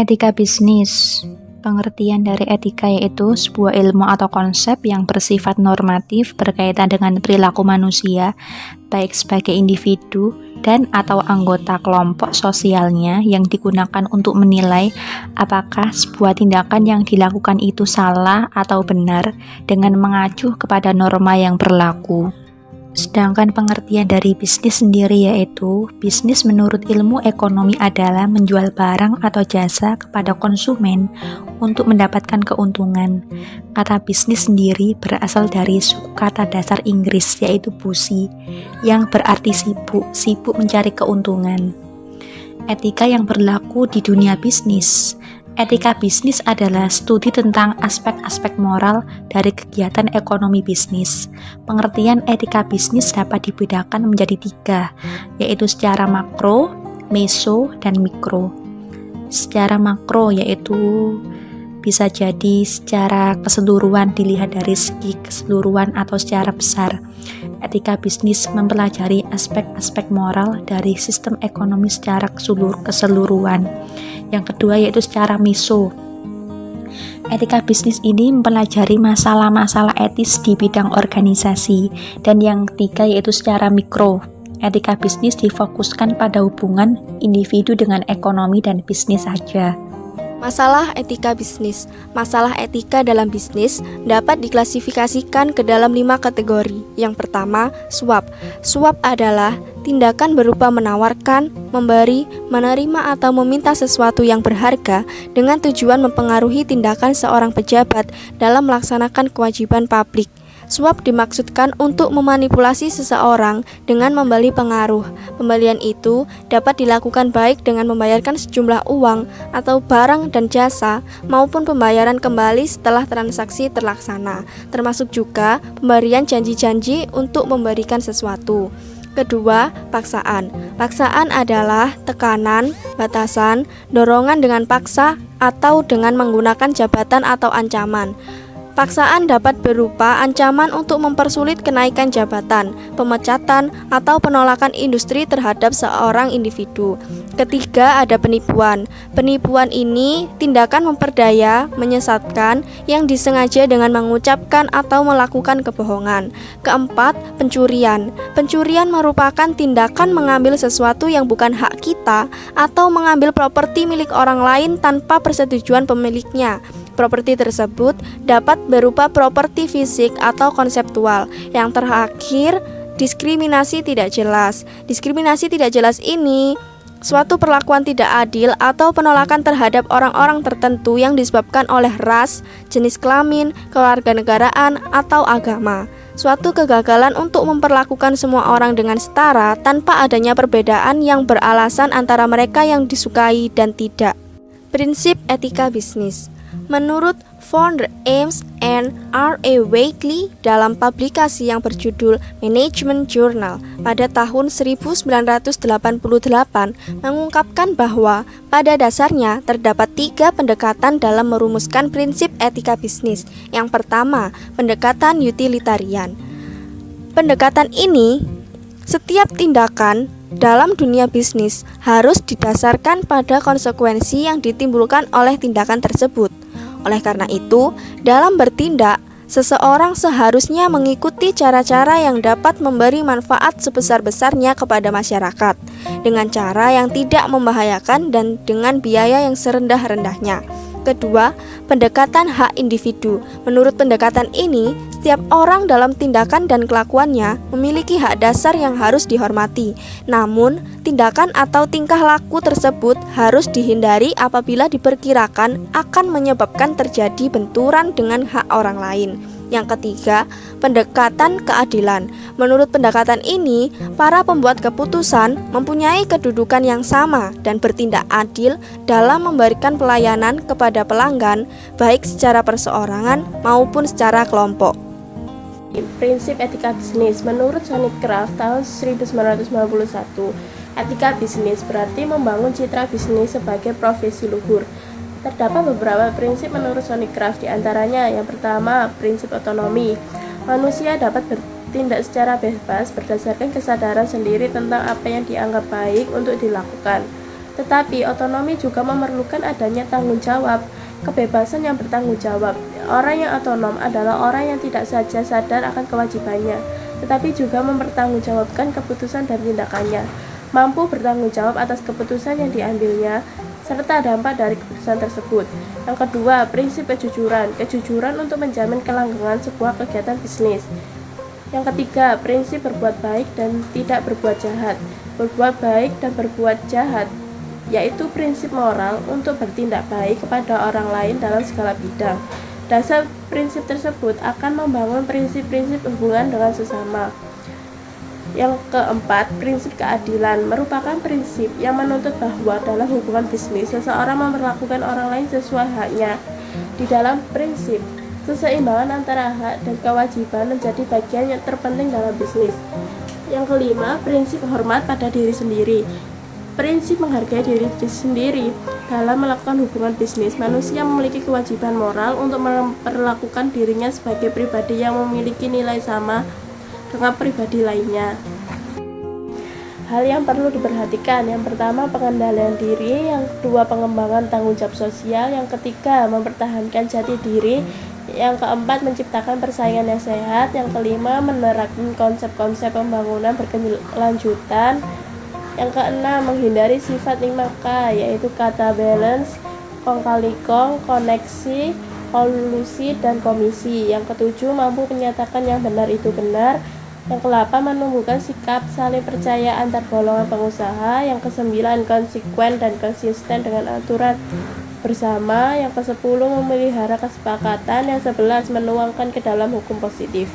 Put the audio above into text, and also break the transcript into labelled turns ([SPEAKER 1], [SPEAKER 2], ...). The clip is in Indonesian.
[SPEAKER 1] Etika bisnis. Pengertian dari etika yaitu sebuah ilmu atau konsep yang bersifat normatif berkaitan dengan perilaku manusia, baik sebagai individu dan atau anggota kelompok sosialnya yang digunakan untuk menilai apakah sebuah tindakan yang dilakukan itu salah atau benar dengan mengacu kepada norma yang berlaku. Sedangkan pengertian dari bisnis sendiri yaitu, bisnis menurut ilmu ekonomi adalah menjual barang atau jasa kepada konsumen untuk mendapatkan keuntungan. Kata bisnis sendiri berasal dari suku kata dasar Inggris yaitu busy, yang berarti sibuk mencari keuntungan. Etika yang berlaku di dunia bisnis. Etika bisnis adalah studi tentang aspek-aspek moral dari kegiatan ekonomi bisnis. Pengertian etika bisnis dapat dibedakan menjadi 3, yaitu secara makro, meso, dan mikro. Secara makro yaitu bisa jadi secara keseluruhan, dilihat dari segi keseluruhan atau secara besar. Etika bisnis mempelajari aspek-aspek moral dari sistem ekonomi secara keseluruhan. Yang kedua yaitu secara meso. Etika bisnis ini mempelajari masalah-masalah etis di bidang organisasi. Dan yang ketiga yaitu secara mikro. Etika bisnis difokuskan pada hubungan individu dengan ekonomi dan bisnis saja.
[SPEAKER 2] Masalah etika bisnis. Masalah etika dalam bisnis dapat diklasifikasikan ke dalam 5 kategori. Yang pertama, suap. Suap adalah tindakan berupa menawarkan, memberi, menerima atau meminta sesuatu yang berharga dengan tujuan mempengaruhi tindakan seorang pejabat dalam melaksanakan kewajiban publik. Suap dimaksudkan untuk memanipulasi seseorang dengan memberi pengaruh. Pembelian itu dapat dilakukan baik dengan membayarkan sejumlah uang atau barang dan jasa, maupun pembayaran kembali setelah transaksi terlaksana, termasuk juga pemberian janji-janji untuk memberikan sesuatu. Kedua, paksaan. Paksaan adalah tekanan, batasan, dorongan dengan paksa atau dengan menggunakan jabatan atau ancaman. Paksaan dapat berupa ancaman untuk mempersulit kenaikan jabatan, pemecatan, atau penolakan industri terhadap seorang individu. Ketiga, ada penipuan. Penipuan ini tindakan memperdaya, menyesatkan, yang disengaja dengan mengucapkan atau melakukan kebohongan. Keempat, pencurian. Pencurian merupakan tindakan mengambil sesuatu yang bukan hak kita atau mengambil properti milik orang lain tanpa persetujuan pemiliknya. Properti tersebut dapat berupa properti fisik atau konseptual. Yang terakhir, diskriminasi tidak jelas. Diskriminasi tidak jelas ini suatu perlakuan tidak adil atau penolakan terhadap orang-orang tertentu yang disebabkan oleh ras, jenis kelamin, kewarganegaraan, atau agama. Suatu kegagalan untuk memperlakukan semua orang dengan setara tanpa adanya perbedaan yang beralasan antara mereka yang disukai dan tidak. Prinsip etika bisnis. Menurut founder Ames and R.A. Wakely dalam publikasi yang berjudul Management Journal pada tahun 1988 mengungkapkan bahwa pada dasarnya terdapat 3 pendekatan dalam merumuskan prinsip etika bisnis. Yang pertama, pendekatan utilitarian. Pendekatan ini, setiap tindakan dalam dunia bisnis harus didasarkan pada konsekuensi yang ditimbulkan oleh tindakan tersebut. Oleh karena itu, dalam bertindak, seseorang seharusnya mengikuti cara-cara yang dapat memberi manfaat sebesar-besarnya kepada masyarakat, dengan cara yang tidak membahayakan dan dengan biaya yang serendah-rendahnya. Kedua, pendekatan hak individu. Menurut pendekatan ini, setiap orang dalam tindakan dan kelakuannya memiliki hak dasar yang harus dihormati. Namun, tindakan atau tingkah laku tersebut harus dihindari apabila diperkirakan akan menyebabkan terjadi benturan dengan hak orang lain. Yang ketiga, pendekatan keadilan. Menurut pendekatan ini, para pembuat keputusan mempunyai kedudukan yang sama dan bertindak adil dalam memberikan pelayanan kepada pelanggan, baik secara perseorangan maupun secara kelompok.
[SPEAKER 3] Prinsip etika bisnis. Menurut Sonic Craft tahun 1991, etika bisnis berarti membangun citra bisnis sebagai profesi luhur. Terdapat beberapa prinsip menurut Sonic Craft, diantaranya yang pertama, prinsip otonomi. Manusia dapat bertindak secara bebas berdasarkan kesadaran sendiri tentang apa yang dianggap baik untuk dilakukan. Tetapi otonomi juga memerlukan adanya tanggung jawab, kebebasan yang bertanggung jawab. Orang yang otonom adalah orang yang tidak saja sadar akan kewajibannya, tetapi juga mempertanggungjawabkan keputusan dan tindakannya, mampu bertanggung jawab atas keputusan yang diambilnya, serta dampak dari keputusan tersebut. Yang kedua, prinsip kejujuran. Kejujuran untuk menjamin kelanggengan sebuah kegiatan bisnis. Yang ketiga, prinsip berbuat baik dan tidak berbuat jahat. Berbuat baik dan berbuat jahat, yaitu prinsip moral untuk bertindak baik kepada orang lain dalam segala bidang. Dasar prinsip tersebut akan membangun prinsip-prinsip hubungan dengan sesama. Yang keempat, prinsip keadilan merupakan prinsip yang menuntut bahwa dalam hubungan bisnis, seseorang memperlakukan orang lain sesuai haknya. Di dalam prinsip, keseimbangan antara hak dan kewajiban menjadi bagian yang terpenting dalam bisnis. Yang kelima, prinsip hormat pada diri sendiri. Prinsip menghargai diri sendiri. Dalam melakukan hubungan bisnis, manusia memiliki kewajiban moral untuk memperlakukan dirinya sebagai pribadi yang memiliki nilai sama dengan pribadi lainnya. Hal yang perlu diperhatikan, yang pertama pengendalian diri, yang kedua pengembangan tanggung jawab sosial, yang ketiga mempertahankan jati diri, yang keempat menciptakan persaingan yang sehat, yang kelima menerapkan konsep-konsep pembangunan berkelanjutan, yang keenam menghindari sifat 5K, yaitu kata balance, kong kali kong, koneksi, kolusi, dan komisi. Yang ketujuh mampu menyatakan yang benar itu benar. Yang ke-8 menumbuhkan sikap saling percaya antar golongan pengusaha. Yang ke-9 konsekuen dan konsisten dengan aturan bersama. Yang ke-10 memelihara kesepakatan. Yang 11 menuangkan ke dalam hukum positif.